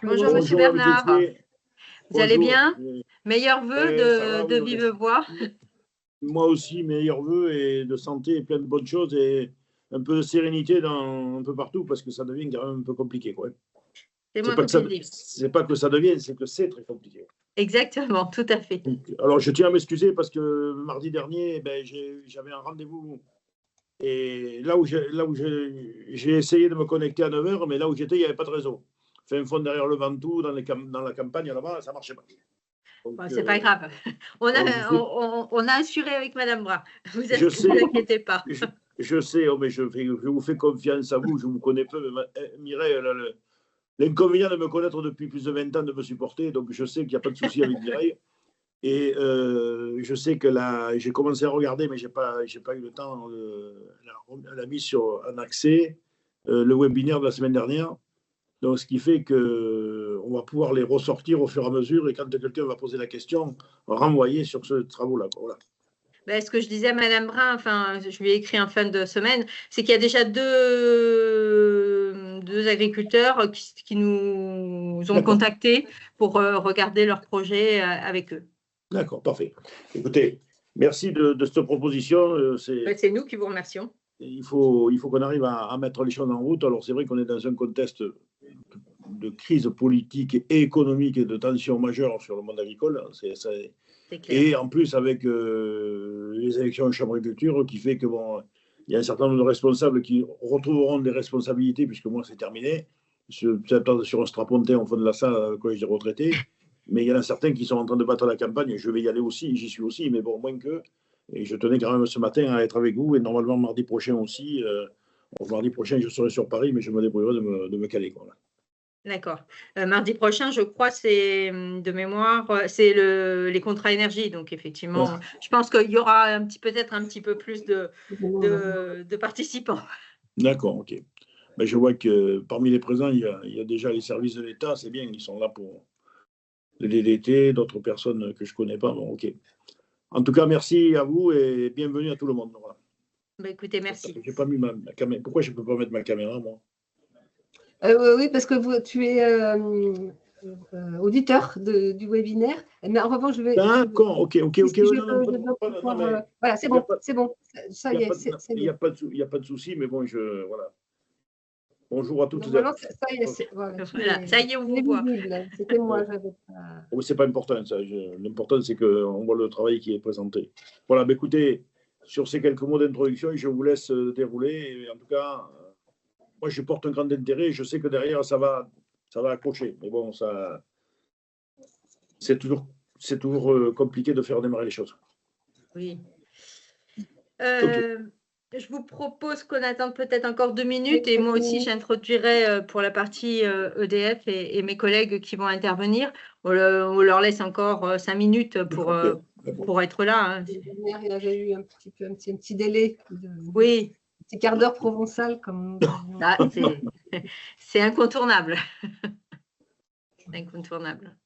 Bonjour, Monsieur Bonjour Bernard. Vous allez bonjour. bien? Meilleurs vœux Ça va, de oui, vive voix. moi aussi, meilleurs vœux et de santé et plein de bonnes choses et un peu de sérénité un peu partout parce que ça devient quand même un peu compliqué, quoi. C'est C'est moi pas que que ça, plaisir. c'est pas que ça devienne, c'est que c'est très compliqué. Exactement, tout à fait. Alors, je tiens à m'excuser parce que mardi dernier, ben, j'avais un rendez-vous et là où j'ai essayé de me connecter à 9 h, mais là où j'étais, il n'y avait pas de réseau. Fin fond derrière le Ventoux, dans la campagne là-bas, ça marchait pas. Donc, Bon, c'est pas grave. On a assuré avec Madame Bras. Vous je sais, inquiétez pas. je sais, oh, mais je vous fais confiance à vous, je vous connais peu, mais Mireille, l'inconvénient de me connaître depuis plus de 20 ans, de me supporter, donc je sais qu'il n'y a pas de souci avec Mireille. Et je sais que là, j'ai commencé à regarder, mais j'ai pas eu le temps. Elle a mis un accès le webinaire de la semaine dernière. Donc, ce qui fait qu'on va pouvoir les ressortir au fur et à mesure. Et quand quelqu'un va poser la question, renvoyer sur ce travaux-là. Voilà. Ben, ce que je disais à Madame Brun, enfin, je lui ai écrit en fin de semaine, c'est qu'il y a déjà deux agriculteurs qui nous ont contactés pour regarder leur projet avec eux. D'accord, parfait. Écoutez, merci de cette proposition. C'est nous qui vous remercions. Il faut qu'on arrive à mettre les choses en route. Alors, c'est vrai qu'on est dans un contexte de crise politique et économique et de tension majeure sur le monde agricole. Et en plus, avec les élections en Chambre d'agriculture, qui fait que, bon, il y a un certain nombre de responsables qui retrouveront des responsabilités, puisque moi, c'est terminé. Peut-être sur un strapontin au fond de la salle, collège des retraités. Mais il y en a certains qui sont en train de battre la campagne. Je vais y aller aussi, j'y suis aussi, mais bon, moins que. Et je tenais quand même ce matin à être avec vous. Et normalement, mardi prochain aussi. Mardi prochain, je serai sur Paris, mais je me débrouillerai de me caler. Quoi, là. D'accord. Mardi prochain, je crois, c'est de mémoire, c'est les contrats énergie. Donc, effectivement, ouais. Je pense qu'il y aura peut-être un petit peu plus de participants. D'accord, ok. Ben, je vois que parmi les présents, il y a déjà les services de l'État. C'est bien, ils sont là pour le DDT, d'autres personnes que je ne connais pas. Bon, ok. En tout cas, merci à vous et bienvenue à tout le monde. Voilà. Ben, écoutez, merci. J'ai pas mis ma caméra. Pourquoi je ne peux pas mettre ma caméra, moi? Oui, parce que tu es auditeur du webinaire. Mais en revanche, je vais. D'accord, ok. Voilà, c'est bon, c'est bon. Ça y est. Il n'y a pas de souci, mais bon, voilà. Bonjour à toutes et à tous. Ça y est, voilà, ça y est, on vous voit. C'était moi, j'avais pas. Oh, c'est pas important, ça. L'important, c'est qu'on voit le travail qui est présenté. Voilà, ben, écoutez, sur ces quelques mots d'introduction, je vous laisse dérouler. Et en tout cas, moi, je porte un grand intérêt. Je sais que derrière, ça va accrocher. Mais bon, c'est toujours compliqué de faire démarrer les choses. Oui. Je vous propose qu'on attende peut-être encore 2 minutes et moi aussi j'introduirai pour la partie EDF et mes collègues qui vont intervenir. On leur laisse encore 5 minutes pour être là. Hein. Il y avait eu un petit délai. Oui. Un petit quart d'heure provençal comme nous. Ah, c'est incontournable. Incontournable.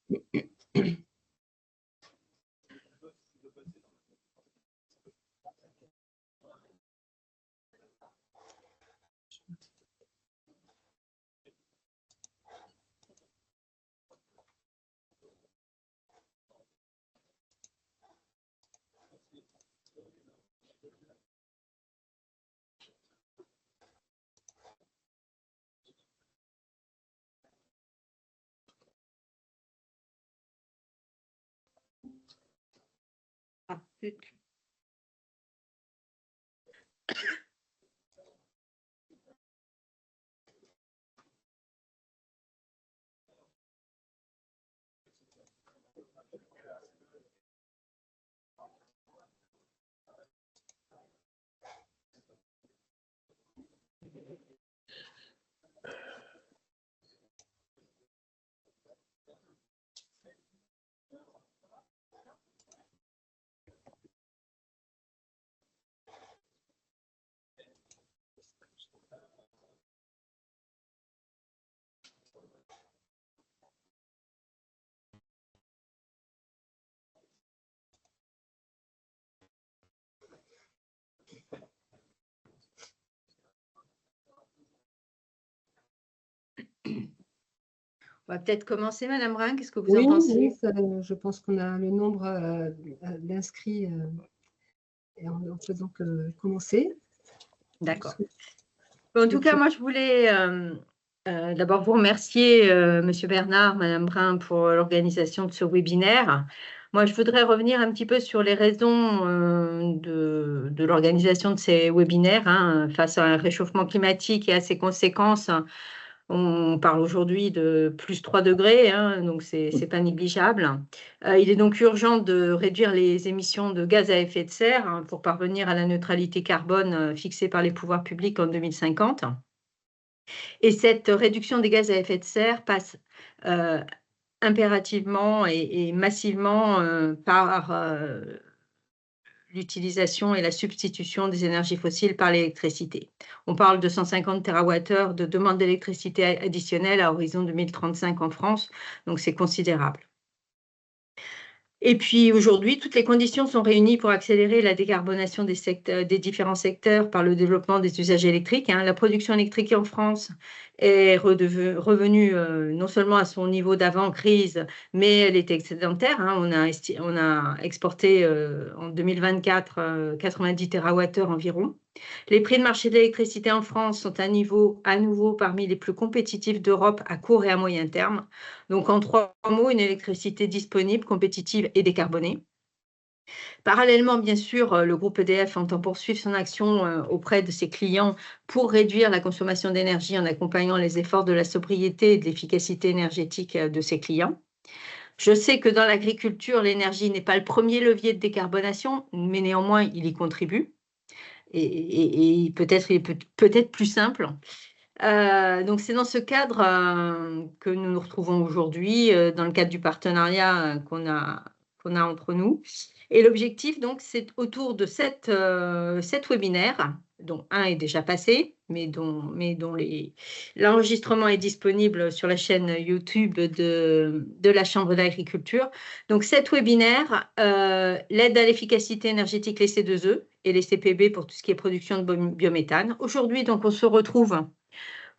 Ah, On va peut-être commencer, Madame Brun, qu'est-ce que vous en Oui, pensez? oui, je pense qu'on a le nombre d'inscrits et on peut donc commencer. D'accord. En tout cas, moi, je voulais d'abord vous remercier, Monsieur Bernard, Madame Brun, pour l'organisation de ce webinaire. Moi, je voudrais revenir un petit peu sur les raisons de l'organisation de ces webinaires hein, face à un réchauffement climatique et à ses conséquences. On parle aujourd'hui de plus 3 degrés, hein, donc c'est pas négligeable. Il est donc urgent de réduire les émissions de gaz à effet de serre hein, pour parvenir à la neutralité carbone fixée par les pouvoirs publics en 2050. Et cette réduction des gaz à effet de serre passe impérativement et massivement par l'utilisation et la substitution des énergies fossiles par l'électricité. On parle de 150 TWh de demande d'électricité additionnelle à horizon 2035 en France, donc c'est considérable. Et puis aujourd'hui, toutes les conditions sont réunies pour accélérer la décarbonation des différents secteurs par le développement des usages électriques. Hein. La production électrique en France est revenue non seulement à son niveau d'avant-crise, mais elle est excédentaire. Hein. On a exporté en 2024 90 TWh environ. Les prix de marché de l'électricité en France sont à nouveau parmi les plus compétitifs d'Europe à court et à moyen terme. Donc, en 3 mots, une électricité disponible, compétitive et décarbonée. Parallèlement, bien sûr, le groupe EDF entend poursuivre son action auprès de ses clients pour réduire la consommation d'énergie en accompagnant les efforts de la sobriété et de l'efficacité énergétique de ses clients. Je sais que dans l'agriculture, l'énergie n'est pas le premier levier de décarbonation, mais néanmoins, il y contribue. Et peut-être il est peut-être plus simple. Donc, c'est dans ce cadre que nous nous retrouvons aujourd'hui, dans le cadre du partenariat qu'on a entre nous. Et l'objectif, donc, c'est autour de 7 webinaires, dont un est déjà passé, mais dont l'enregistrement est disponible sur la chaîne YouTube de la Chambre d'agriculture. Donc, 7 webinaires, l'aide à l'efficacité énergétique, les C2E, et les CPB pour tout ce qui est production de biométhane. Aujourd'hui, donc, on se retrouve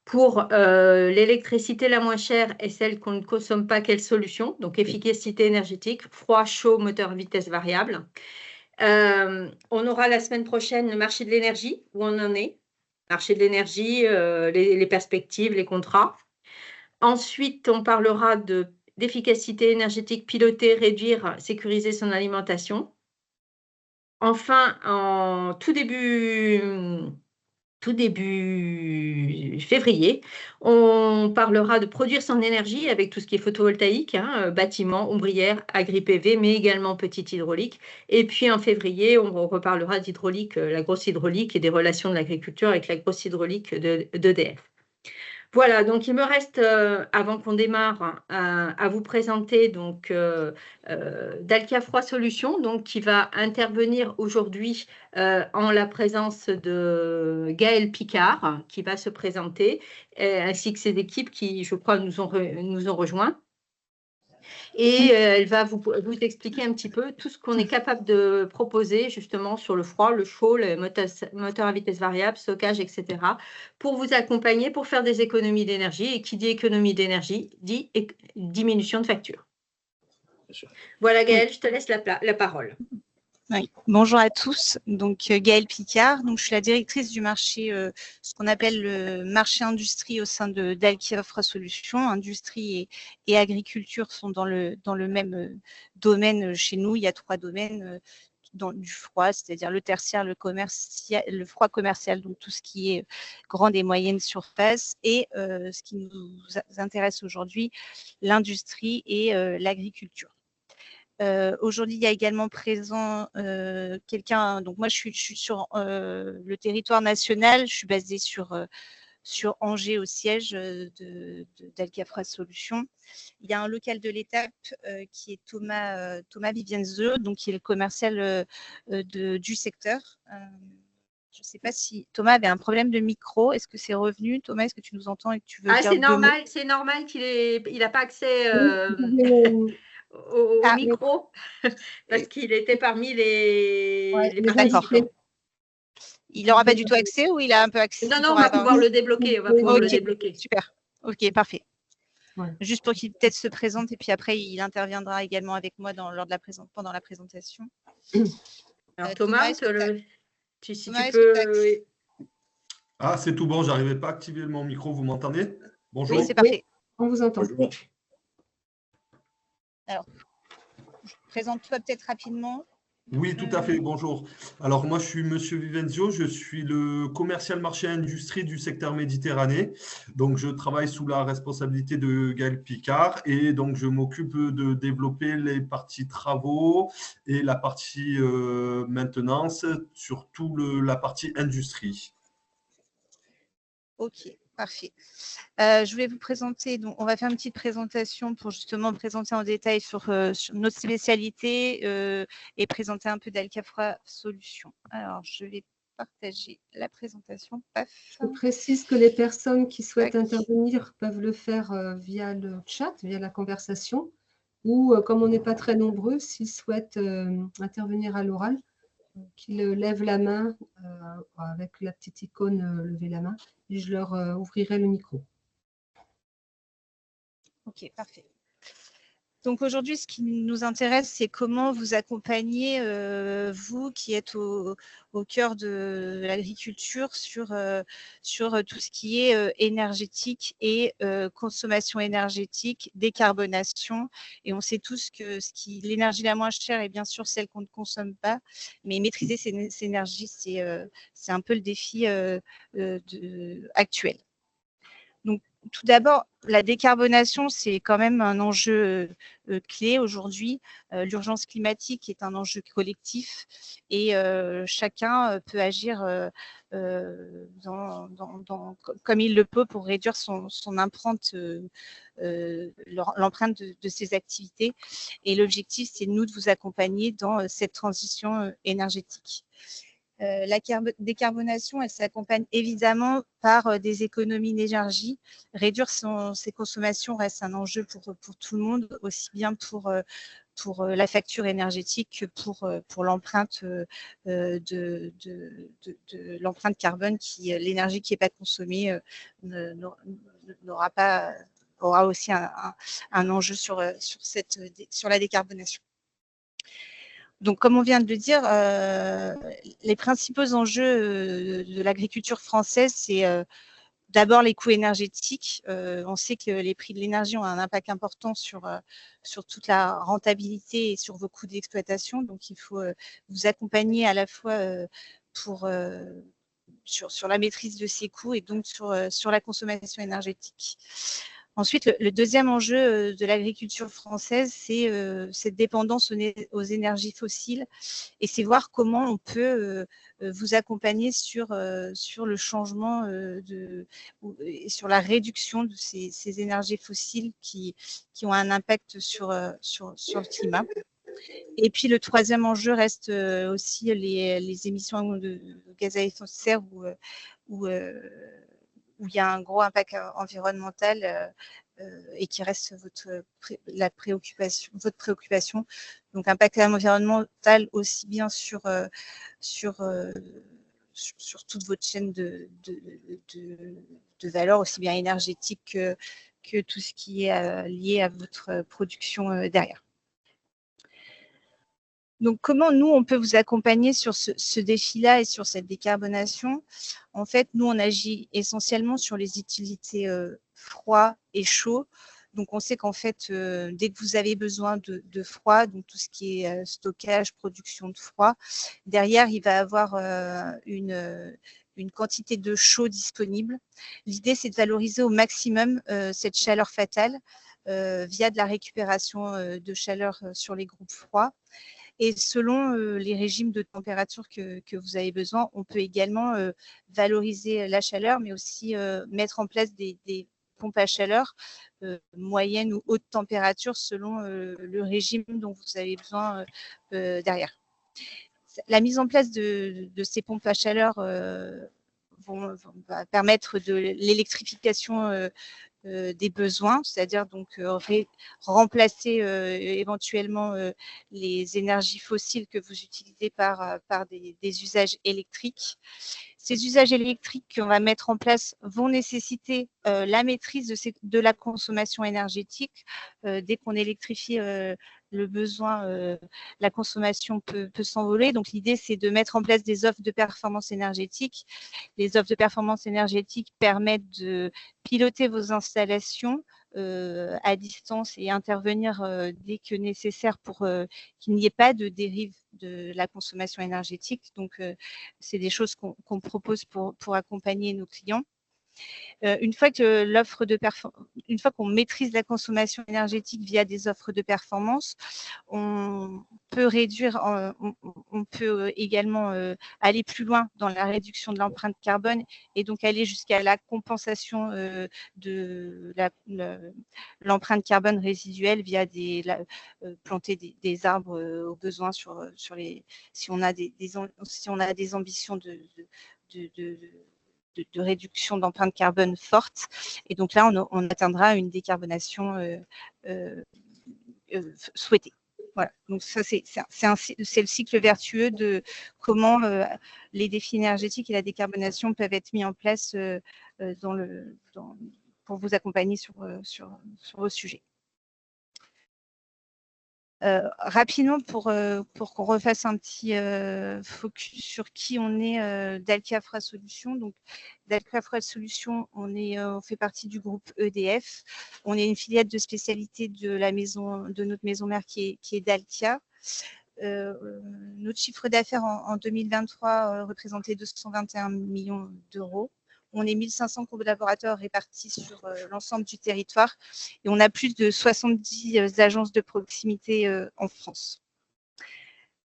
pour l'électricité la moins chère et celle qu'on ne consomme pas, quelle solution? Donc, efficacité énergétique, froid, chaud, moteur vitesse variable. On aura la semaine prochaine le marché de l'énergie, où on en est. Marché de l'énergie, les perspectives, les contrats. Ensuite, on parlera d'efficacité énergétique pilotée, réduire, sécuriser son alimentation. Enfin, en tout début février, on parlera de produire son énergie avec tout ce qui est photovoltaïque, hein, bâtiment, ombrière, agri-PV, mais également petite hydraulique. Et puis en février, on reparlera d'hydraulique, la grosse hydraulique et des relations de l'agriculture avec la grosse hydraulique d'EDF. Voilà, donc il me reste, avant qu'on démarre, à vous présenter donc Dalkia Froid Solutions, donc qui va intervenir aujourd'hui en la présence de Gaëlle Picard, qui va se présenter, ainsi que ses équipes qui, je crois, nous ont rejoints. Et elle va vous expliquer un petit peu tout ce qu'on est capable de proposer justement sur le froid, le chaud, le moteur à vitesse variable, stockage, etc. pour vous accompagner, pour faire des économies d'énergie. Et qui dit économie d'énergie dit diminution de facture. Voilà Gaëlle, je te laisse la parole. Oui. Bonjour à tous, donc Gaëlle Picard, donc je suis la directrice du marché, ce qu'on appelle le marché industrie au sein de Dalkia Froid Solutions. Industrie et agriculture sont dans le même domaine chez nous. Il y a 3 domaines du froid, c'est-à-dire le tertiaire, le froid commercial, donc tout ce qui est grande et moyenne surface, et ce qui nous intéresse aujourd'hui, l'industrie et l'agriculture. Aujourd'hui, il y a également présent quelqu'un. Donc moi, je suis sur le territoire national. Je suis basée sur Angers au siège de Dalkia Froid Solutions. Il y a un local de l'étape qui est Thomas Vivienze, donc qui est le commercial du secteur. Je ne sais pas si Thomas avait un problème de micro. Est-ce que c'est revenu? Thomas, est-ce que tu nous entends et que tu veux dire c'est normal qu'il n'a pas accès au micro parce qu'il était parmi les participants. Il n'aura pas du tout accès ou il a un peu accès? Non, on va pouvoir le débloquer. On va pouvoir le débloquer. Super. Ok, parfait. Ouais. Juste pour qu'il peut-être se présente et puis après, il interviendra également avec moi pendant la présentation. Alors Thomas, si Thomas, tu est-ce que peux… Ah, c'est tout bon, j'arrivais pas à activer mon micro, vous m'entendez? Bonjour. Oui, c'est parfait. On vous entend. Bonjour. Alors, présente-toi peut-être rapidement. Oui, tout à fait, bonjour. Alors moi, je suis Monsieur Vivenzio, je suis le commercial marché industrie du secteur Méditerranée. Donc, je travaille sous la responsabilité de Gaël Picard et donc je m'occupe de développer les parties travaux et la partie maintenance, surtout la partie industrie. Ok, parfait. Je voulais vous présenter, donc on va faire une petite présentation pour justement présenter en détail sur notre spécialité et présenter un peu d'Alcafra Solutions. Alors, je vais partager la présentation. Paf. Je précise que les personnes qui souhaitent intervenir peuvent le faire via le chat, via la conversation, ou comme on n'est pas très nombreux, s'ils souhaitent intervenir à l'oral, qu'ils lèvent la main avec la petite icône lever la main, et je leur ouvrirai le micro. Ok, parfait. Donc aujourd'hui, ce qui nous intéresse, c'est comment vous accompagner, vous qui êtes au cœur de l'agriculture, sur tout ce qui est énergétique et consommation énergétique, décarbonation. Et on sait tous que l'énergie la moins chère est bien sûr celle qu'on ne consomme pas, mais maîtriser ces énergies, c'est un peu le défi actuel. Donc, tout d'abord, la décarbonation, c'est quand même un enjeu clé aujourd'hui. L'urgence climatique est un enjeu collectif et chacun peut agir comme il le peut pour réduire son empreinte, l'empreinte de ses activités. Et l'objectif, c'est nous de vous accompagner dans cette transition énergétique. La décarbonation, elle s'accompagne évidemment par des économies d'énergie. Réduire ses consommations reste un enjeu pour tout le monde, aussi bien pour la facture énergétique que pour l'empreinte de l'empreinte carbone, l'énergie qui n'est pas consommée aura aussi un enjeu sur la décarbonation. Donc, comme on vient de le dire, les principaux enjeux de l'agriculture française, c'est d'abord les coûts énergétiques. On sait que les prix de l'énergie ont un impact important sur toute la rentabilité et sur vos coûts d'exploitation. Donc, il faut vous accompagner à la fois sur la maîtrise de ces coûts et donc sur la consommation énergétique. Ensuite, le deuxième enjeu de l'agriculture française, c'est cette dépendance aux énergies fossiles, et c'est voir comment on peut vous accompagner sur le changement et sur la réduction de ces énergies fossiles qui ont un impact sur le climat. Et puis, le troisième enjeu reste aussi les émissions de gaz à effet de serre où il y a un gros impact environnemental et qui reste votre préoccupation. Donc, impact environnemental aussi bien sur toute votre chaîne de valeur, aussi bien énergétique que tout ce qui est lié à votre production derrière. Donc, comment nous, on peut vous accompagner sur ce défi-là et sur cette décarbonation? En fait, nous, on agit essentiellement sur les utilités froid et chaud. Donc, on sait qu'en fait, dès que vous avez besoin de froid, donc tout ce qui est stockage, production de froid, derrière, il va y avoir une quantité de chaud disponible. L'idée, c'est de valoriser au maximum cette chaleur fatale via de la récupération de chaleur sur les groupes froids. Et selon les régimes de température que vous avez besoin, on peut également valoriser la chaleur, mais aussi mettre en place des pompes à chaleur moyenne ou haute température selon le régime dont vous avez besoin derrière. La mise en place de ces pompes à chaleur va permettre de l'électrification des besoins, c'est-à-dire donc remplacer éventuellement les énergies fossiles que vous utilisez par des usages électriques. Ces usages électriques qu'on va mettre en place vont nécessiter la maîtrise de la consommation énergétique. Dès qu'on électrifie le besoin, la consommation peut s'envoler. Donc, l'idée, c'est de mettre en place des offres de performance énergétique. Les offres de performance énergétique permettent de piloter vos installations à distance et intervenir dès que nécessaire pour qu'il n'y ait pas de dérive de la consommation énergétique. Donc, c'est des choses qu'on propose pour accompagner nos clients. Une fois qu'on maîtrise la consommation énergétique via des offres de performance, on peut réduire, on peut également aller plus loin dans la réduction de l'empreinte carbone et donc aller jusqu'à la compensation de l'empreinte carbone résiduelle via planter des arbres au besoin si on a des ambitions de réduction d'empreinte carbone forte. Et donc là, on atteindra une décarbonation souhaitée. Voilà. Donc ça, c'est le cycle vertueux de comment les défis énergétiques et la décarbonation peuvent être mis en place pour vous accompagner sur vos sujets. Rapidement, pour qu'on refasse un petit focus sur qui on est d'Alkia Fra Solutions. Donc, d'Alkia Fra Solutions, on fait partie du groupe EDF. On est une filiale de spécialité de notre maison mère qui est Dalkia. Notre chiffre d'affaires en 2023 représentait 221 millions d'euros. On est 1500 collaborateurs répartis sur l'ensemble du territoire et on a plus de 70 agences de proximité en France.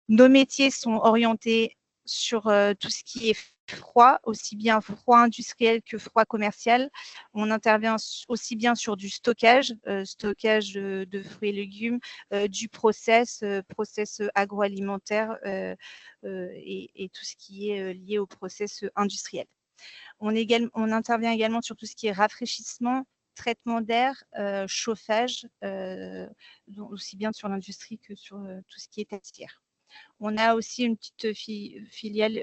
Nos métiers sont orientés sur tout ce qui est froid, aussi bien froid industriel que froid commercial. On intervient aussi bien sur du stockage de fruits et légumes, du process agroalimentaire et tout ce qui est lié au process industriel. On intervient également sur tout ce qui est rafraîchissement, traitement d'air, chauffage, aussi bien sur l'industrie que sur tout ce qui est tertiaire. On a aussi une petite filiale,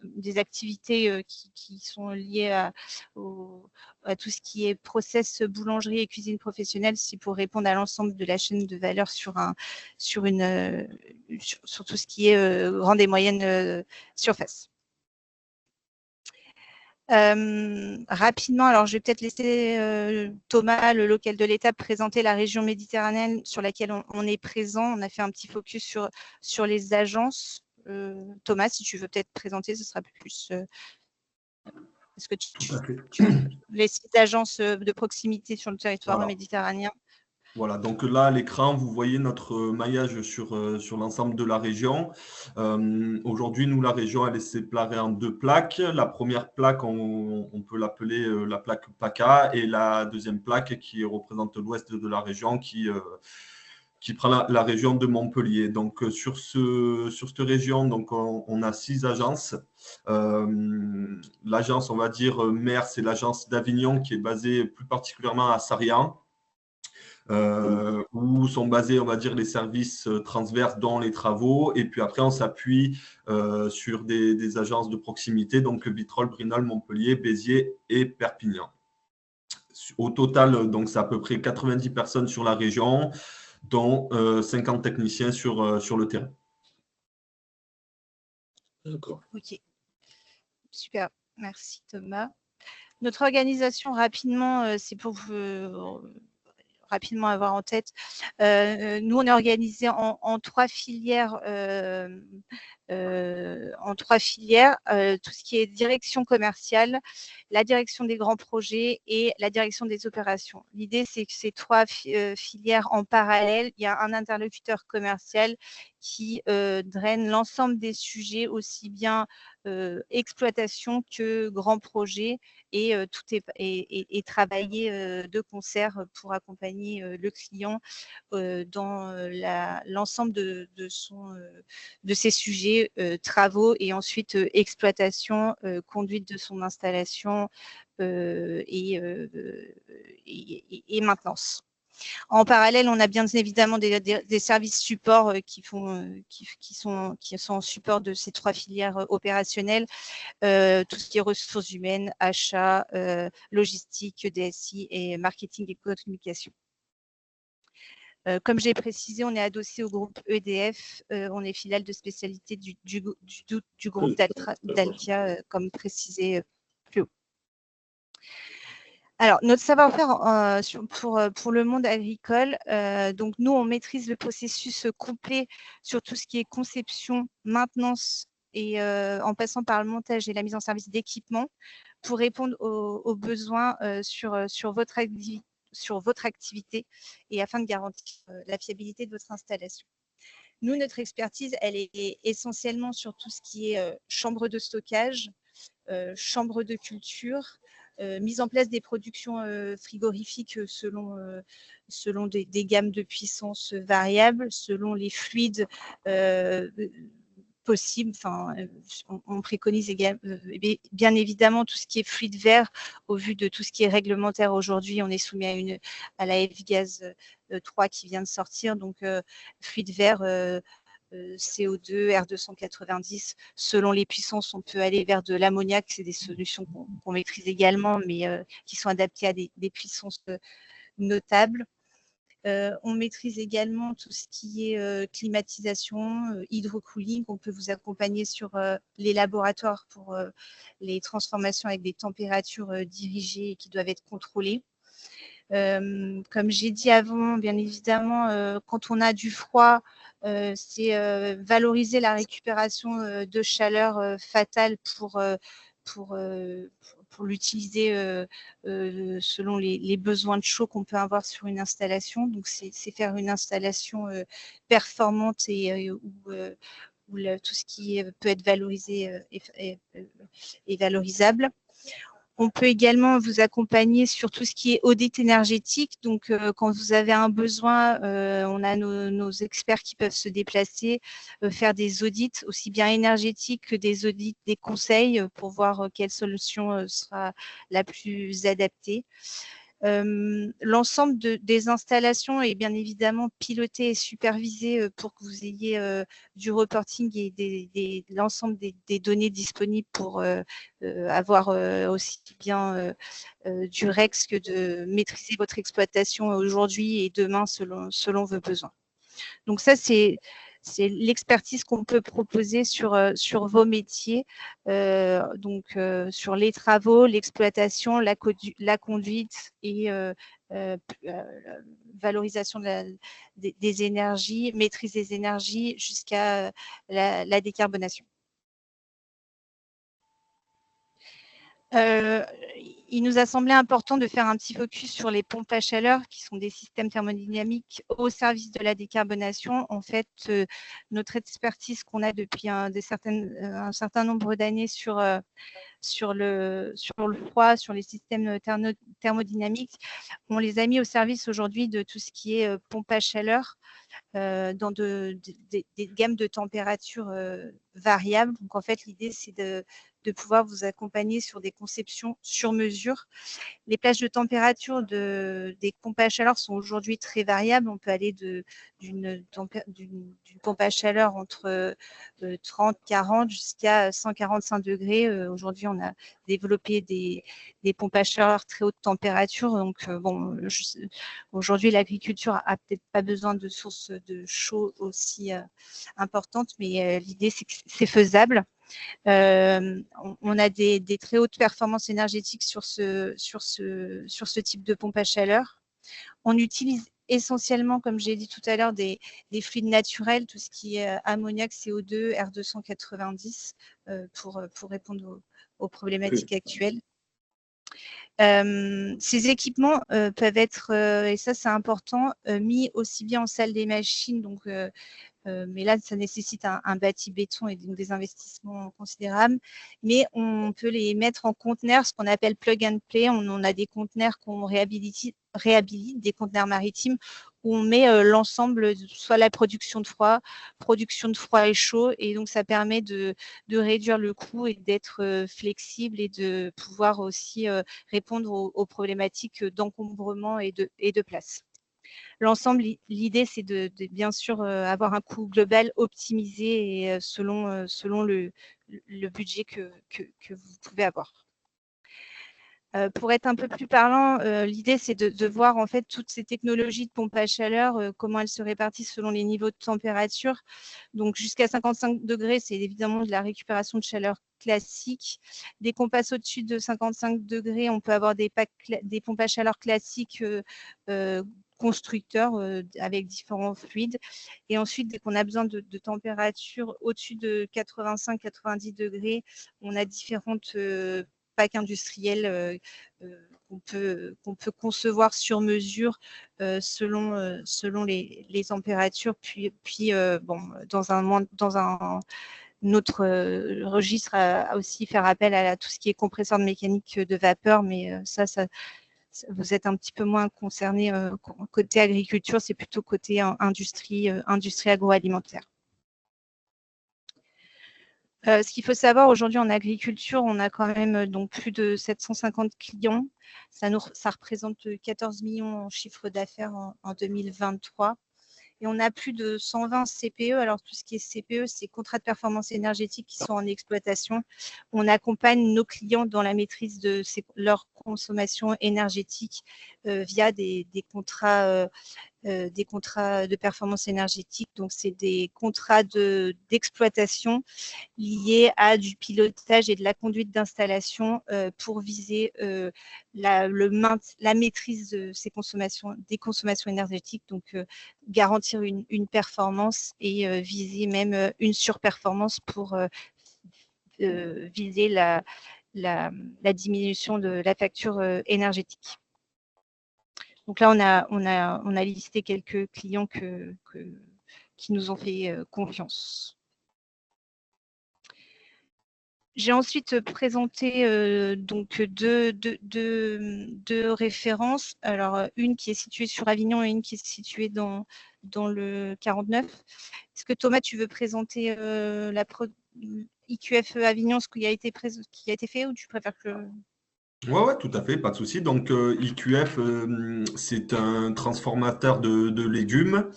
des activités qui sont liées à tout ce qui est process boulangerie et cuisine professionnelle, c'est pour répondre à l'ensemble de la chaîne de valeur sur tout ce qui est grande et moyenne surface. Rapidement, alors je vais peut-être laisser Thomas, le local de l'État, présenter la région méditerranéenne sur laquelle on est présent. On a fait un petit focus sur les agences. Thomas, si tu veux peut-être présenter, ce sera plus… Est-ce que les 6 agences de proximité sur le territoire méditerranéen? Voilà, donc là, à l'écran, vous voyez notre maillage sur l'ensemble de la région. Aujourd'hui, nous, la région, elle est séparée en 2 plaques. La première plaque, on peut l'appeler la plaque PACA, et la deuxième plaque qui représente l'ouest de la région, qui prend la région de Montpellier. Donc, sur cette région, donc, on a 6 agences. L'agence, on va dire, mère, c'est l'agence d'Avignon, qui est basée plus particulièrement à Sarrian. Où sont basés, on va dire, les services transverses dans les travaux. Et puis après, on s'appuie sur des agences de proximité, donc Vitrolles, Brignoles, Montpellier, Béziers et Perpignan. Au total, donc, c'est à peu près 90 personnes sur la région, dont 50 techniciens sur le terrain. D'accord. Ok, super, merci Thomas. Notre organisation, rapidement, c'est pour vous… rapidement avoir en tête. Nous, on est organisé en 3 filières. Tout ce qui est direction commerciale, la direction des grands projets et la direction des opérations. L'idée, c'est que ces 3 filières en parallèle, il y a un interlocuteur commercial qui draine l'ensemble des sujets, aussi bien exploitation que grands projets, et tout est travaillé de concert pour accompagner le client dans l'ensemble de ces sujets, travaux et ensuite exploitation, conduite de son installation, et maintenance. En parallèle, on a bien évidemment des services supports qui sont en support de ces 3 filières opérationnelles, tout ce qui est ressources humaines, achats, logistique, DSI et marketing et communication. Comme j'ai précisé, on est adossé au groupe EDF, on est filiale de spécialité du groupe Dalkia, comme précisé plus haut. Alors, notre savoir-faire pour le monde agricole, donc nous, on maîtrise le processus complet sur tout ce qui est conception, maintenance et en passant par le montage et la mise en service d'équipements pour répondre aux besoins sur votre activité et afin de garantir la fiabilité de votre installation. Nous, notre expertise, elle est essentiellement sur tout ce qui est chambre de stockage, chambre de culture, mise en place des productions frigorifiques selon des gammes de puissance variables, selon les fluides possibles. Enfin, on préconise bien évidemment tout ce qui est fluide vert au vu de tout ce qui est réglementaire aujourd'hui. On est soumis à la F-Gaz 3 qui vient de sortir, donc fluide vert. CO2, R290, selon les puissances, on peut aller vers de l'ammoniac, c'est des solutions qu'on maîtrise également, mais qui sont adaptées à des puissances notables. On maîtrise également tout ce qui est climatisation, hydrocooling. On peut vous accompagner sur les laboratoires pour les transformations avec des températures dirigées et qui doivent être contrôlées. Comme j'ai dit avant, bien évidemment, quand on a du froid, c'est valoriser la récupération de chaleur fatale pour l'utiliser selon les besoins de chaud qu'on peut avoir sur une installation. Donc, c'est faire une installation performante et où tout ce qui peut être valorisé est valorisable. On peut également vous accompagner sur tout ce qui est audit énergétique. Donc, quand vous avez un besoin, on a nos experts qui peuvent se déplacer, faire des audits aussi bien énergétiques que des audits, des conseils pour voir quelle solution sera la plus adaptée. L'ensemble des installations est bien évidemment piloté et supervisé pour que vous ayez du reporting et l'ensemble des données disponibles pour avoir aussi bien du REX que de maîtriser votre exploitation aujourd'hui et demain selon vos besoins. Donc ça, c'est l'expertise qu'on peut proposer sur vos métiers, sur les travaux, l'exploitation, la conduite et valorisation des énergies, maîtrise des énergies jusqu'à la décarbonation. Il nous a semblé important de faire un petit focus sur les pompes à chaleur qui sont des systèmes thermodynamiques au service de la décarbonation. En fait, notre expertise qu'on a depuis un certain nombre d'années sur le froid, sur les systèmes thermodynamiques, on les a mis au service aujourd'hui de tout ce qui est pompe à chaleur dans des gammes de températures variables. Donc, en fait, l'idée, c'est de pouvoir vous accompagner sur des conceptions sur mesure. Les plages de température des pompes à chaleur sont aujourd'hui très variables. On peut aller d'une pompe à chaleur entre 30, 40 jusqu'à 145 degrés. Aujourd'hui, on a développé des pompes à chaleur très haute température. Donc, aujourd'hui, l'agriculture a peut-être pas besoin de sources de chaud aussi importantes, mais l'idée, c'est que c'est faisable. On a des très hautes performances énergétiques sur ce type de pompe à chaleur. On utilise essentiellement, comme j'ai dit tout à l'heure, des fluides naturels, tout ce qui est ammoniac, CO2, R290 pour répondre aux problématiques actuelles. Ces équipements peuvent être, et ça c'est important, mis aussi bien en salle des machines, donc mais là, ça nécessite un bâti béton et donc des investissements considérables. Mais on peut les mettre en conteneurs, ce qu'on appelle plug and play. On a des conteneurs qu'on réhabilite réhabilite des conteneurs maritimes où on met l'ensemble, soit la production de froid et chaud, et donc ça permet de réduire le coût et d'être flexible et de pouvoir aussi répondre aux problématiques d'encombrement et de place. L'ensemble, l'idée, c'est de bien sûr avoir un coût global optimisé et selon le budget que vous pouvez avoir. Pour être un peu plus parlant, l'idée, c'est de voir en fait toutes ces technologies de pompe à chaleur, comment elles se répartissent selon les niveaux de température. Donc, jusqu'à 55 degrés, c'est évidemment de la récupération de chaleur classique. Dès qu'on passe au-dessus de 55 degrés, on peut avoir des pompes à chaleur classiques constructeurs avec différents fluides. Et ensuite, dès qu'on a besoin de température au-dessus de 85-90 degrés, on a différentes packs industriels qu'on peut concevoir sur mesure selon les températures. Puis bon, dans un autre registre, à aussi faire appel à tout ce qui est compresseur de mécanique de vapeur, mais ça vous êtes un petit peu moins concerné côté agriculture, c'est plutôt côté industrie agroalimentaire. Ce qu'il faut savoir aujourd'hui en agriculture, on a quand même donc plus de 750 clients. Ça représente 14 millions en chiffre d'affaires en 2023. Et on a plus de 120 CPE. Alors, tout ce qui est CPE, c'est contrats de performance énergétique qui sont en exploitation. On accompagne nos clients dans la maîtrise de leur consommation énergétique via des contrats de performance énergétique. Donc, c'est des contrats d'exploitation liés à du pilotage et de la conduite d'installation pour viser la maîtrise de des consommations énergétiques, donc garantir une performance et viser même une surperformance pour viser la diminution de la facture énergétique. Donc là, on a listé quelques clients qui nous ont fait confiance. J'ai ensuite présenté donc deux références. Alors, une qui est située sur Avignon et une qui est située dans le 49. Est-ce que Thomas, tu veux présenter la IQF Avignon, ce qui a été fait, ou tu préfères que… Ouais, tout à fait, pas de souci. Donc, IQF, c'est un transformateur de légumes.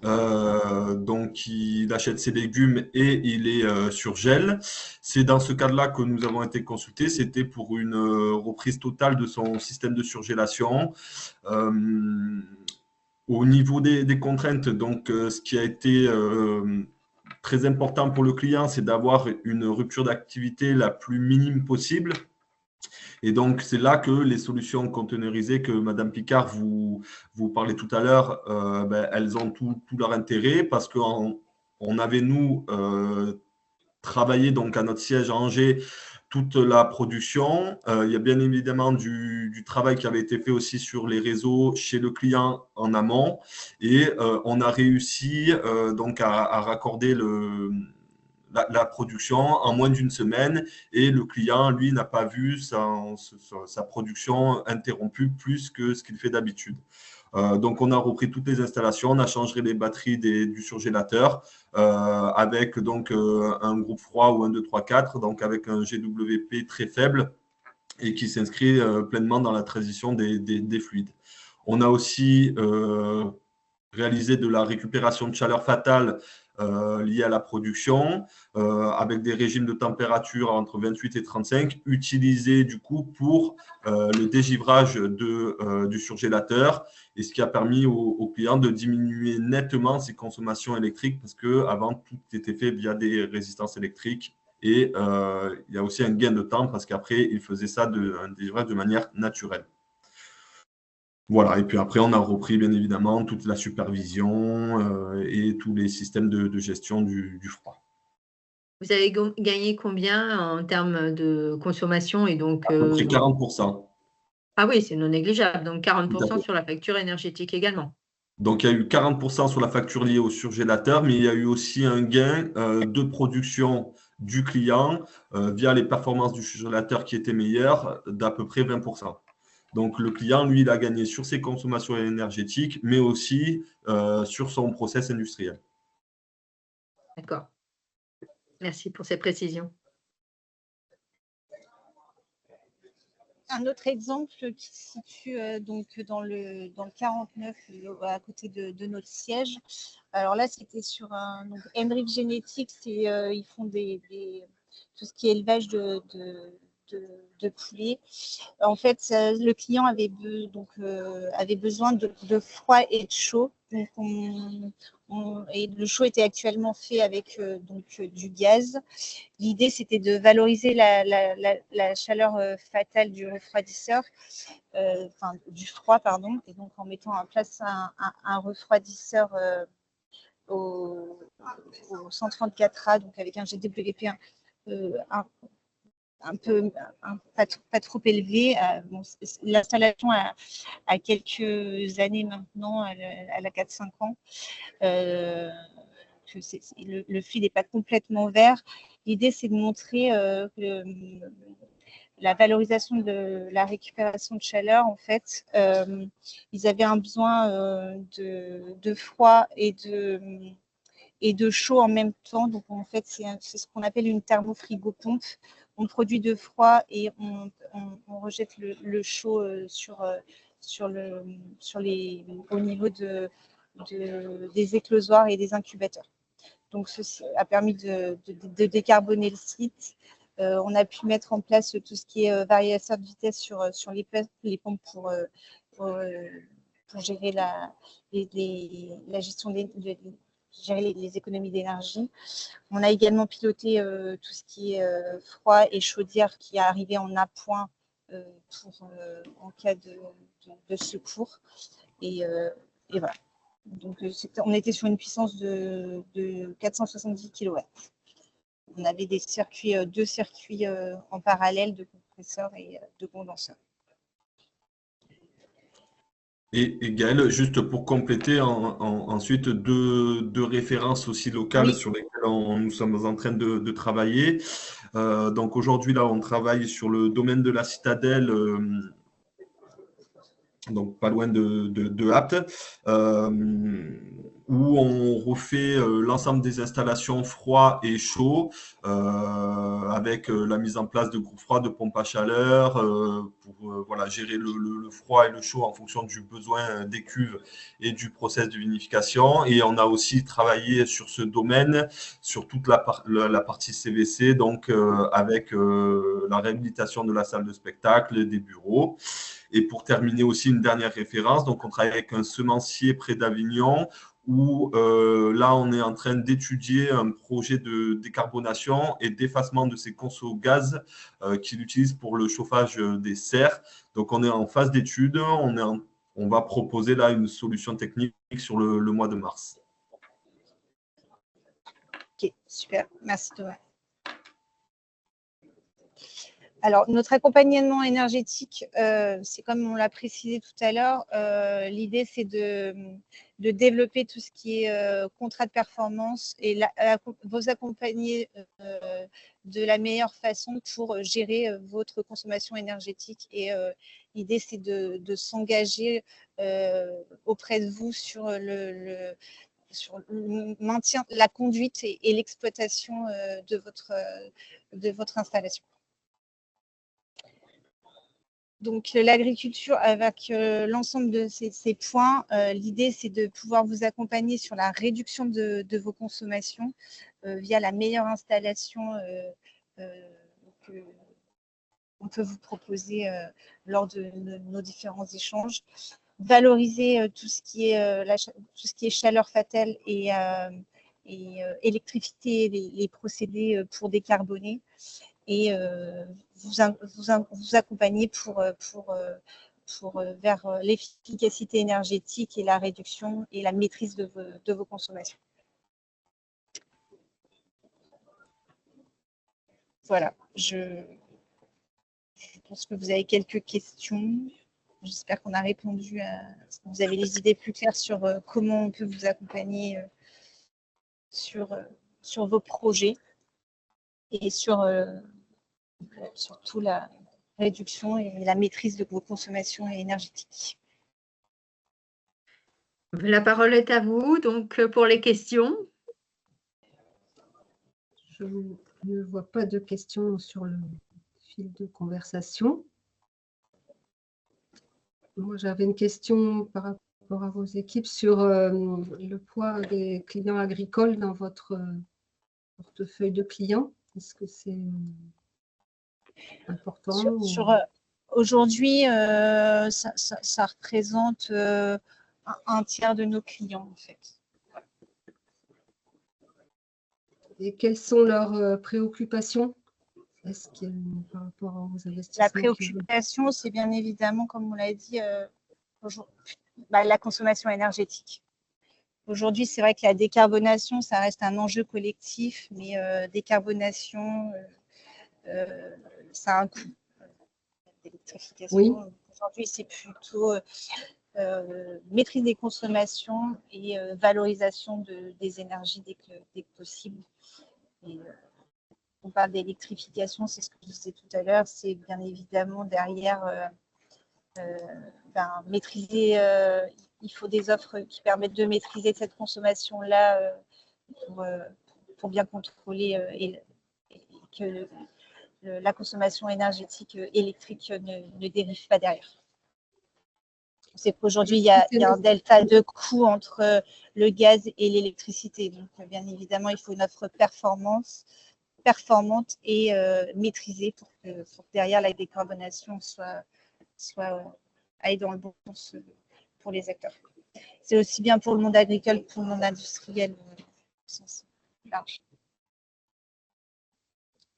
Donc, il achète ses légumes et il est sur gel. C'est dans ce cadre-là que nous avons été consultés. C'était pour une reprise totale de son système de surgélation. Au niveau des contraintes, donc, ce qui a été très important pour le client, c'est d'avoir une rupture d'activité la plus minime possible. Et donc, c'est là que les solutions conteneurisées que Madame Picard vous parlait tout à l'heure, elles ont tout leur intérêt parce qu'on avait, nous, travaillé donc à notre siège à Angers toute la production. Il y a bien évidemment du travail qui avait été fait aussi sur les réseaux chez le client en amont. Et on a réussi donc à raccorder la production en moins d'une semaine, et le client, lui, n'a pas vu sa production interrompue plus que ce qu'il fait d'habitude. Donc, on a repris toutes les installations, on a changé les batteries du surgélateur avec donc un groupe froid ou un 2, 3, 4, donc avec un GWP très faible et qui s'inscrit pleinement dans la transition des fluides. On a aussi réalisé de la récupération de chaleur fatale liée à la production, avec des régimes de température entre 28 et 35, utilisés du coup pour le dégivrage du surgélateur, et ce qui a permis aux clients de diminuer nettement ses consommations électriques, parce qu'avant, tout était fait via des résistances électriques, et il y a aussi un gain de temps, parce qu'après, ils faisaient ça un dégivrage de manière naturelle. Voilà, et puis après, on a repris bien évidemment toute la supervision et tous les systèmes de gestion du froid. Vous avez gagné combien en termes de consommation et donc, à peu près 40%. Ah oui, c'est non négligeable, donc 40% sur la facture énergétique également. Donc, il y a eu 40% sur la facture liée au surgélateur, mais il y a eu aussi un gain de production du client via les performances du surgélateur qui étaient meilleures d'à peu près 20%. Donc, le client, lui, il a gagné sur ses consommations énergétiques, mais aussi sur son process industriel. D'accord. Merci pour ces précisions. Un autre exemple qui se situe donc dans le 49, à côté de notre siège. Alors là, c'était sur un Enrich Genetics, ils font tout ce qui est élevage de poulets. En fait, le client avait besoin de froid et de chaud. Donc et le chaud était actuellement fait avec du gaz. L'idée, c'était de valoriser la chaleur fatale du refroidisseur, du froid, pardon, et donc en mettant en place un refroidisseur au 134A, donc avec un GWP pas trop élevé. Bon, l'installation a quelques années maintenant, elle a 4-5 ans. Le fluide n'est pas complètement vert. L'idée, c'est de montrer la valorisation de la récupération de chaleur. En fait, ils avaient un besoin de froid et de chaud en même temps. Donc, en fait, c'est ce qu'on appelle une thermofrigo-pompe. On produit de froid et on rejette le chaud au niveau des éclosoirs et des incubateurs. Donc, ceci a permis de décarboner le site. On a pu mettre en place tout ce qui est variateur de vitesse sur les pompes pour gérer la gestion gérer les économies d'énergie. On a également piloté tout ce qui est froid et chaudière qui est arrivé en appoint en cas de secours. Et voilà. Donc, on était sur une puissance de 470 kW. On avait deux circuits en parallèle de compresseurs et de condenseurs. Et Gaël, juste pour compléter, ensuite deux références aussi locales sur lesquelles nous sommes en train de travailler. Donc aujourd'hui, là, on travaille sur le domaine de la Citadelle, donc pas loin de Apt, où on refait l'ensemble des installations froid et chaud, avec la mise en place de groupes froids, de pompes à chaleur, pour gérer le froid et le chaud en fonction du besoin des cuves et du process de vinification. Et on a aussi travaillé sur ce domaine, sur toute la partie CVC, donc avec la réhabilitation de la salle de spectacle, des bureaux. Et pour terminer aussi, une dernière référence, donc on travaille avec un semencier près d'Avignon où là, on est en train d'étudier un projet de décarbonation et d'effacement de ces consos gaz qu'il utilise pour le chauffage des serres. Donc, on est en phase d'étude. On va proposer là une solution technique sur le mois de mars. Ok, super. Merci Thomas. Alors, notre accompagnement énergétique, c'est comme on l'a précisé tout à l'heure, l'idée, c'est de développer tout ce qui est contrat de performance et vous accompagner de la meilleure façon pour gérer votre consommation énergétique. Et l'idée, c'est de s'engager auprès de vous sur le maintien, la conduite et l'exploitation de votre installation. Donc, l'agriculture, avec l'ensemble de ces points, l'idée, c'est de pouvoir vous accompagner sur la réduction de vos consommations via la meilleure installation qu'on peut vous proposer lors de nos différents échanges. Valoriser tout ce qui est chaleur fatale et électricité, les procédés pour décarboner. Et vous accompagner vers l'efficacité énergétique et la réduction et la maîtrise de vos consommations. Voilà, je pense que vous avez quelques questions. J'espère qu'on a répondu à... Vous avez les idées plus claires sur comment on peut vous accompagner sur vos projets et surtout réduction et la maîtrise de vos consommations énergétiques. La parole est à vous, donc pour les questions. Je ne vois pas de questions sur le fil de conversation. Moi, j'avais une question par rapport à vos équipes sur le poids des clients agricoles dans votre portefeuille de clients. Est-ce que c'est important Aujourd'hui, ça représente un tiers de nos clients, en fait. Et quelles sont leurs préoccupations? Est-ce qu'il y a par rapport aux investissements? La préoccupation, c'est bien évidemment, comme on l'a dit, la consommation énergétique. Aujourd'hui, c'est vrai que la décarbonation, ça reste un enjeu collectif, mais décarbonation, ça a un coût. L'électrification, oui. Aujourd'hui, c'est plutôt maîtrise des consommations et valorisation des énergies dès que possible. Et, on parle d'électrification, c'est ce que je disais tout à l'heure, c'est bien évidemment derrière maîtriser, il faut des offres qui permettent de maîtriser cette consommation-là pour bien contrôler et que la consommation énergétique électrique ne dérive pas derrière. C'est qu'aujourd'hui, il y a un delta de coût entre le gaz et l'électricité. Donc, bien évidemment, il faut une offre performante et maîtrisée pour que derrière la décarbonation aille dans le bon sens pour les acteurs. C'est aussi bien pour le monde agricole que pour le monde industriel au sens large.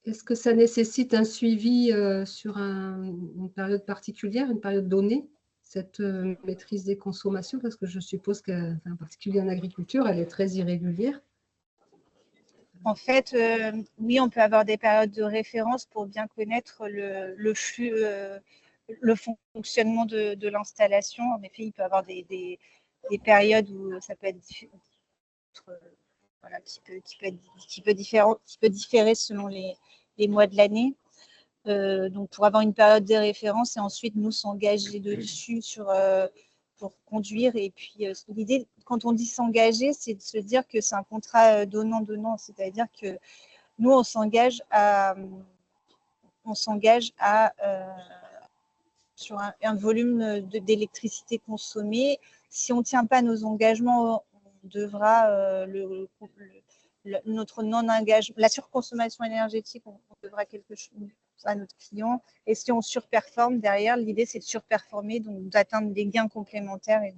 Est-ce que ça nécessite un suivi sur une période particulière, une période donnée, cette maîtrise des consommations? Parce que je suppose qu'en particulier en agriculture, elle est très irrégulière. En fait, oui, on peut avoir des périodes de référence pour bien connaître le flux, le fonctionnement de l'installation. En effet, il peut y avoir des périodes où ça peut être qui peut différer selon les mois de l'année. Donc, pour avoir une période de référence et ensuite nous s'engager dessus pour conduire. Et puis, l'idée, quand on dit s'engager, c'est de se dire que c'est un contrat donnant-donnant. C'est-à-dire que nous, on s'engage sur un volume d'électricité consommée. Si on ne tient pas nos engagements, on devra notre non-engagement, la surconsommation énergétique, on devra quelque chose à notre client. Et si on surperforme derrière, l'idée c'est de surperformer, donc d'atteindre des gains complémentaires et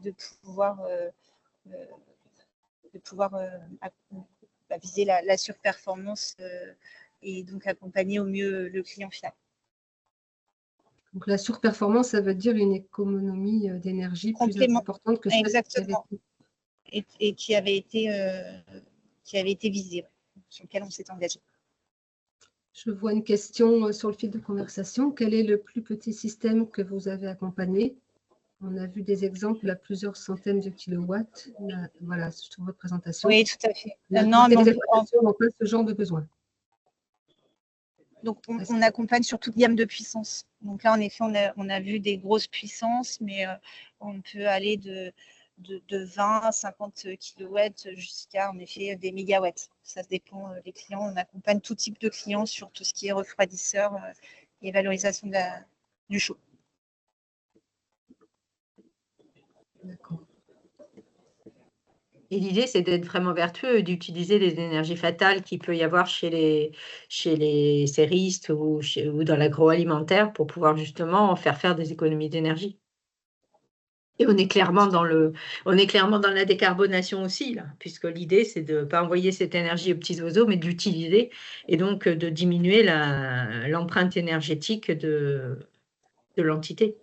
de pouvoir viser la surperformance et donc accompagner au mieux le client final. Donc la surperformance, ça veut dire une économie d'énergie plus importante que celle exactement. Et qui avait été visée, sur lequel on s'est engagé. Je vois une question sur le fil de conversation. Quel est le plus petit système que vous avez accompagné? On a vu des exemples à plusieurs centaines de kilowatts. Voilà, sur votre présentation. Oui, tout à fait. Non, mais on pas ce genre de besoin. Donc, on accompagne sur toute gamme de puissance. Donc là, en effet, on a vu des grosses puissances, mais on peut aller de 20 à 50 kilowatts jusqu'à, en effet, des mégawatts. Ça dépend des clients. On accompagne tout type de clients sur tout ce qui est refroidisseur et valorisation du chaud. D'accord. Et l'idée, c'est d'être vraiment vertueux, d'utiliser les énergies fatales qu'il peut y avoir chez les céristes ou dans l'agroalimentaire pour pouvoir justement faire des économies d'énergie. Et on est clairement dans la décarbonation aussi, là, puisque l'idée, c'est de ne pas envoyer cette énergie aux petits oiseaux, mais de l'utiliser et donc de diminuer l'empreinte énergétique de l'entité.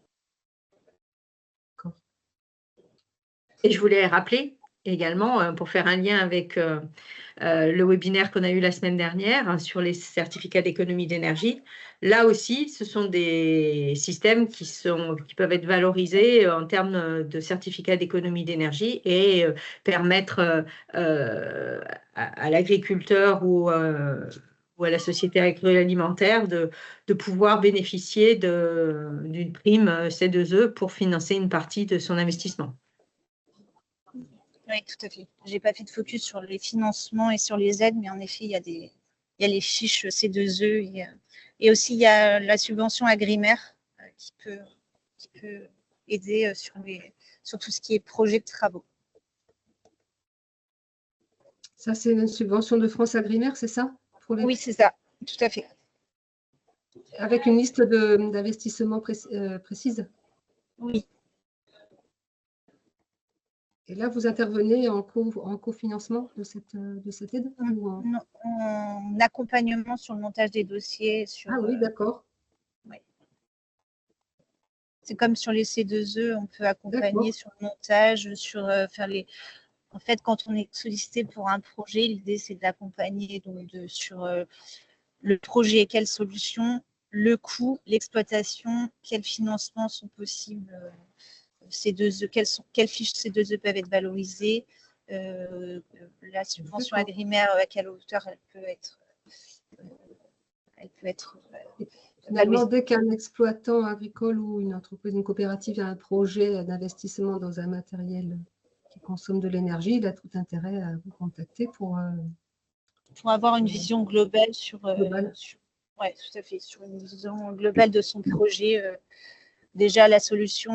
Et je voulais rappeler également, pour faire un lien avec le webinaire qu'on a eu la semaine dernière sur les certificats d'économie d'énergie. Là aussi, ce sont des systèmes qui peuvent être valorisés en termes de certificats d'économie d'énergie et permettre à l'agriculteur ou à la société agroalimentaire de pouvoir bénéficier d'une prime C2E pour financer une partie de son investissement. Oui, tout à fait. Je n'ai pas fait de focus sur les financements et sur les aides, mais en effet, il y a les fiches C2E et aussi il y a la subvention Agrimaire qui peut aider sur tout ce qui est projet de travaux. Ça, c'est une subvention de France Agrimaire, c'est ça? Oui, c'est ça, tout à fait. Avec une liste d'investissements précise? Oui. Et là, vous intervenez en cofinancement de cette aide? Non, en accompagnement sur le montage des dossiers. Ah oui, d'accord. Ouais. C'est comme sur les C2E, on peut accompagner sur le montage, sur faire les... En fait, quand on est sollicité pour un projet, l'idée, c'est d'accompagner sur le projet, quelles solutions, le coût, l'exploitation, quels financements sont possibles, quelles fiches C2E peuvent être valorisées, la subvention Agrimaire, à quelle hauteur elle peut être Finalement, dès qu'un exploitant agricole ou une entreprise, une coopérative a un projet d'investissement dans un matériel qui consomme de l'énergie, il a tout intérêt à vous contacter pour avoir une vision globale ouais, tout à fait, sur une vision globale de son projet. Déjà, la solution,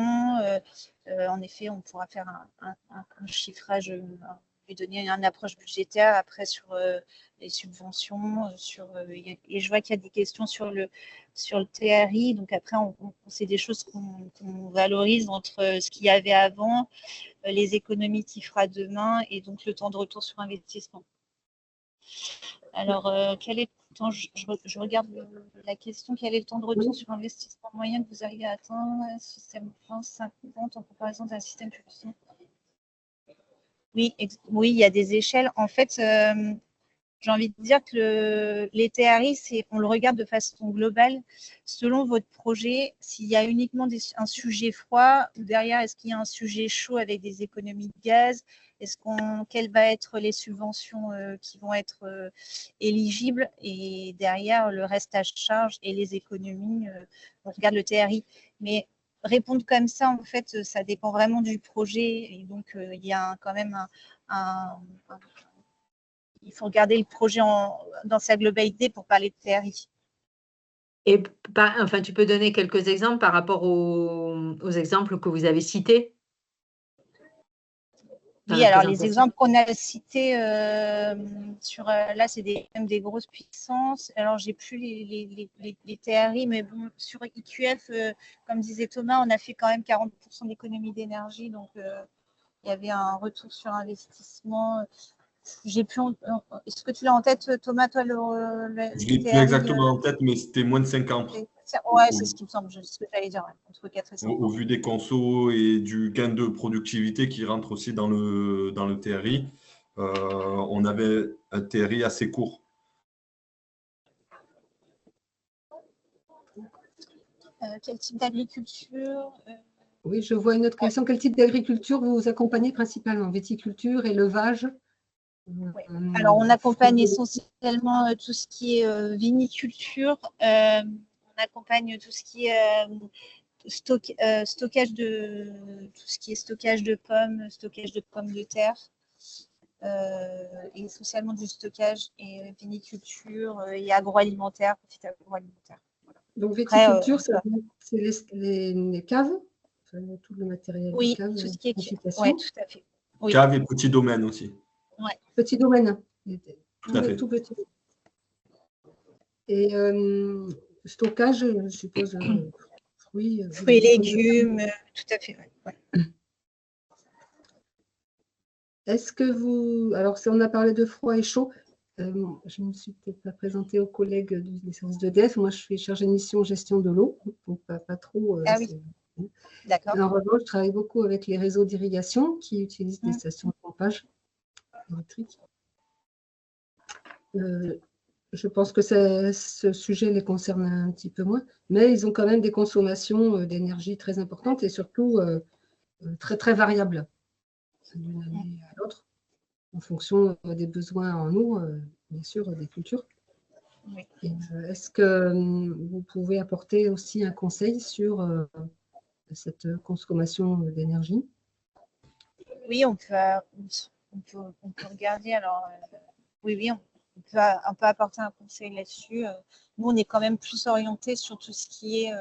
en effet, on pourra faire un chiffrage, lui donner une approche budgétaire, après sur les subventions, et je vois qu'il y a des questions sur le TRI, donc après, c'est des choses qu'on valorise entre ce qu'il y avait avant, les économies qu'il fera demain, et donc le temps de retour sur investissement. Alors, quel est je regarde la question, quel est le temps de retour sur investissement moyen que vous arrivez à atteindre, système 50 en comparaison d'un système public? Oui, il y a des échelles. En fait, j'ai envie de dire que les TRI, on le regarde de façon globale. Selon votre projet, s'il y a uniquement un sujet froid, ou derrière, est-ce qu'il y a un sujet chaud avec des économies de gaz? Quelles vont être les subventions qui vont être éligibles? Et derrière, le reste à charge et les économies, on regarde le TRI. Mais répondre comme ça, en fait, ça dépend vraiment du projet. Et donc, il y a quand même il faut regarder le projet dans sa globalité pour parler de TRI. Et enfin, tu peux donner quelques exemples par rapport aux exemples que vous avez cités? Oui, alors les exemples qu'on a cités là, c'est même des grosses puissances. Alors, j'ai plus les TRI, mais bon, sur IQF, comme disait Thomas, on a fait quand même 40% d'économie d'énergie, donc il y avait un retour sur investissement. Est-ce que tu l'as en tête, Thomas, toi, je l'ai plus exactement en tête, mais c'était moins de 5 ans. Ouais, c'est ce qui me semble, ce que j'allais dire, entre 4 et 5 ans. Au vu des consos et du gain de productivité qui rentre aussi dans le TRI, on avait un TRI assez court. Quel type d'agriculture? Oui, je vois une autre question. Quel type d'agriculture vous accompagnez principalement? Viticulture, élevage? Ouais. Alors, on accompagne essentiellement tout ce qui est viniculture. On accompagne tout ce qui est stockage de pommes, stockage de pommes de terre, et essentiellement du stockage et viniculture et agroalimentaire, petit agroalimentaire. Voilà. Donc, viticulture, c'est les caves, tout le matériel. Oui, de cave, tout ce qui est oui, tout à fait. Oui. Cave et petit domaine aussi. Ouais. Petit domaine. Tout à fait. Tout petit. Et stockage, je suppose, fruits et légumes, tout à fait. Ouais. Est-ce que vous... Alors, si on a parlé de froid et chaud, je ne me suis peut-être pas présentée aux collègues des services d'EDF. Moi, je suis chargée de mission gestion de l'eau, donc pas trop. Ah oui. D'accord. En revanche, je travaille beaucoup avec les réseaux d'irrigation qui utilisent des stations de pompage électrique. Je pense que ce sujet les concerne un petit peu moins, mais ils ont quand même des consommations d'énergie très importantes et surtout très, très variables d'une année à l'autre, en fonction des besoins en eau, bien sûr, des cultures. Oui. Est-ce que vous pouvez apporter aussi un conseil sur cette consommation d'énergie? Oui, on peut regarder. Alors, oui, on peut apporter un conseil là-dessus. Nous, on est quand même plus orienté sur tout ce qui est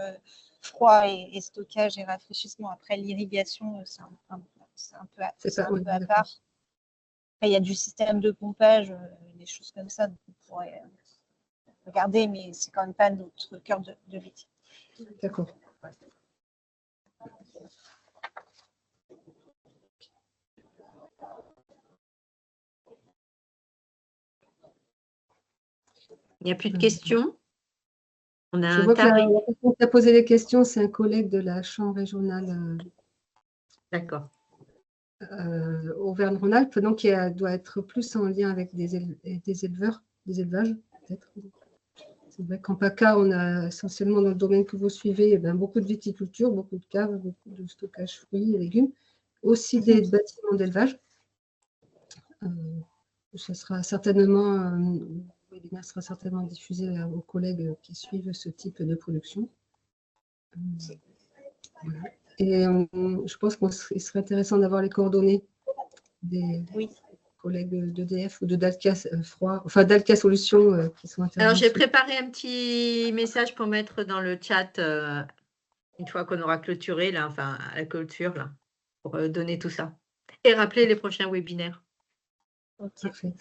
froid et stockage et rafraîchissement. Après, l'irrigation, c'est un peu à part. Après, il y a du système de pompage, des choses comme ça. Donc on pourrait regarder, mais c'est quand même pas notre cœur de métier. D'accord. Il n'y a plus de questions. On a Je vois que la personne qui a posé les questions, c'est un collègue de la Chambre régionale Auvergne-Rhône-Alpes, donc qui doit être plus en lien avec des éleveurs, des élevages, peut-être. C'est vrai qu'en PACA, on a essentiellement dans le domaine que vous suivez, beaucoup de viticulture, beaucoup de caves, beaucoup de stockage fruits et légumes, aussi des bâtiments d'élevage. Ce sera certainement, le webinaire sera certainement diffusé aux collègues qui suivent ce type de production. Voilà. Et je pense qu'il serait intéressant d'avoir les coordonnées des collègues d'EDF ou de Dalkia Dalkia Solutions qui sont intervenus. Alors, j'ai préparé un petit message pour mettre dans le chat une fois qu'on aura clôturé, là, enfin, à la clôture, là, pour donner tout ça. Et rappeler les prochains webinaires. Parfait.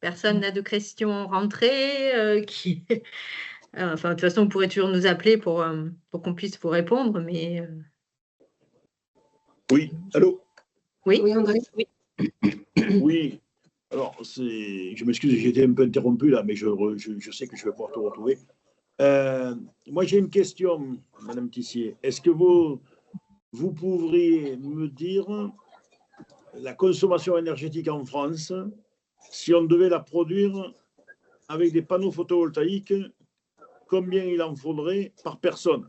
Personne n'a de questions rentrées enfin, de toute façon, vous pourrez toujours nous appeler pour qu'on puisse vous répondre, mais… Oui, allô? Oui, André? Oui. Alors, je m'excuse, j'ai été un peu interrompu là, mais je sais que je vais pouvoir te retrouver. Moi, j'ai une question, Madame Tissier. Est-ce que vous pourriez me dire la consommation énergétique en France, si on devait la produire avec des panneaux photovoltaïques, combien il en faudrait par personne?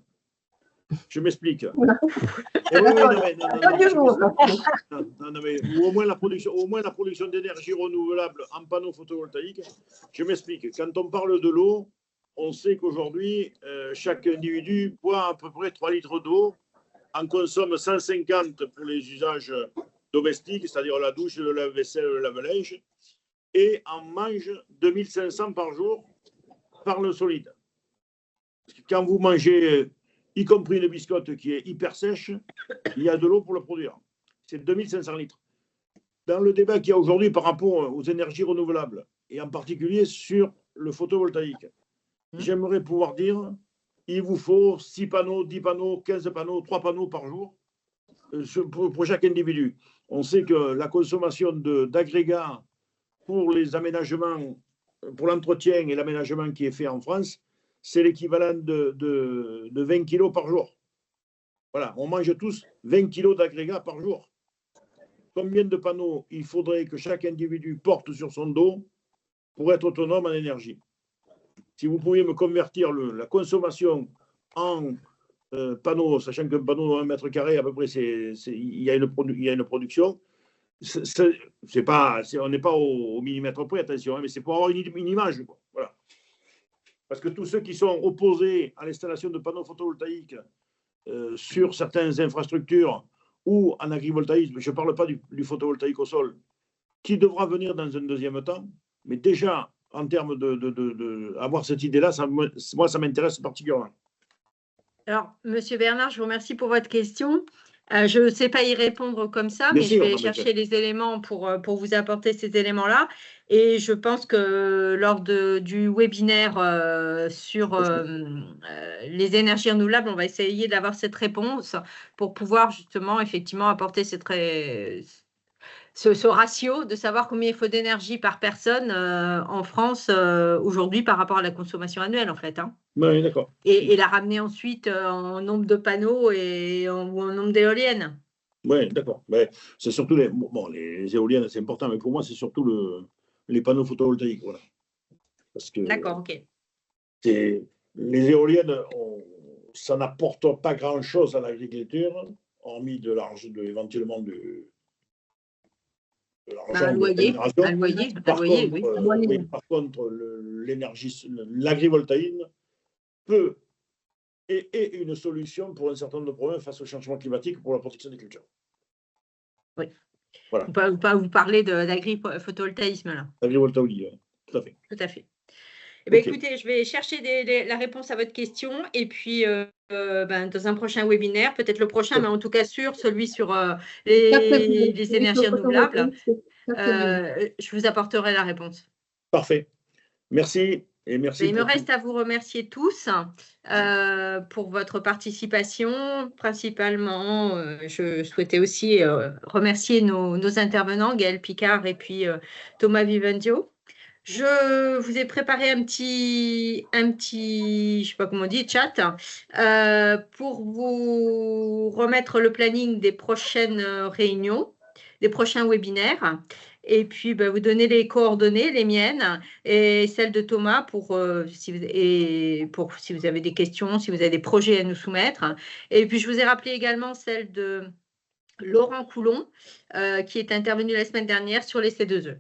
Je m'explique. Ou au moins la production d'énergie renouvelable en panneaux photovoltaïques. Je m'explique. Quand on parle de l'eau, on sait qu'aujourd'hui, chaque individu boit à peu près 3 litres d'eau, en consomme 150 pour les usages domestiques, c'est-à-dire la douche, le lave-vaisselle, le lave-linge, et en mange 2500 par jour par le solide. Quand vous mangez, y compris une biscotte qui est hyper sèche, il y a de l'eau pour le produire. C'est 2500 litres. Dans le débat qu'il y a aujourd'hui par rapport aux énergies renouvelables, et en particulier sur le photovoltaïque, j'aimerais pouvoir dire, il vous faut 6 panneaux, 10 panneaux, 15 panneaux, 3 panneaux par jour pour chaque individu. On sait que la consommation d'agrégats pour les aménagements, pour l'entretien et l'aménagement qui est fait en France, c'est l'équivalent de 20 kilos par jour. Voilà, on mange tous 20 kilos d'agrégats par jour. Combien de panneaux il faudrait que chaque individu porte sur son dos pour être autonome en énergie? Si vous pouviez me convertir la consommation en panneaux, sachant qu'un panneau de 1 mètre carré, à peu près, il y a une production. On n'est pas au millimètre près, attention, hein, mais c'est pour avoir une image. Quoi. Voilà. Parce que tous ceux qui sont opposés à l'installation de panneaux photovoltaïques sur certaines infrastructures ou en agrivoltaïsme, je ne parle pas du photovoltaïque au sol, qui devra venir dans un deuxième temps, mais déjà, en termes d'avoir cette idée-là, moi, ça m'intéresse particulièrement. Alors, Monsieur Bernard, je vous remercie pour votre question. Je ne sais pas y répondre comme ça, mais je vais chercher les éléments pour vous apporter ces éléments-là. Et je pense que lors du webinaire sur les énergies renouvelables, on va essayer d'avoir cette réponse pour pouvoir justement, effectivement, apporter ce ratio de savoir combien il faut d'énergie par personne en France aujourd'hui par rapport à la consommation annuelle, en fait. Hein. Oui, d'accord. Et la ramener ensuite en nombre de panneaux ou en nombre d'éoliennes. Oui, d'accord. C'est surtout les éoliennes, c'est important, mais pour moi, c'est surtout les panneaux photovoltaïques. Voilà. D'accord, ok. Les éoliennes, ça n'apporte pas grand-chose à l'agriculture, hormis éventuellement Un loyer, oui. Par contre, l'agrivoltaïsme peut et une solution pour un certain nombre de problèmes face au changement climatique pour la protection des cultures. Oui. Voilà. Vous parlez d'agri-photovoltaïsme là. Agrivoltaïsme, tout à fait. Tout à fait. Eh bien, écoutez, je vais chercher la réponse à votre question et puis dans un prochain webinaire, peut-être le prochain, mais en tout cas celui sur les énergies renouvelables, je vous apporterai la réponse. Parfait. Merci. Et merci. Il me reste à vous remercier tous pour votre participation. Principalement, je souhaitais aussi remercier nos intervenants, Gaël Picard et puis Thomas Vivenzio. Je vous ai préparé un petit, je sais pas comment on dit, chat, pour vous remettre le planning des prochaines réunions, des prochains webinaires. Et puis, vous donner les coordonnées, les miennes et celles de Thomas si vous avez des questions, si vous avez des projets à nous soumettre. Et puis, je vous ai rappelé également celle de Laurent Coulon, qui est intervenu la semaine dernière sur les C2E.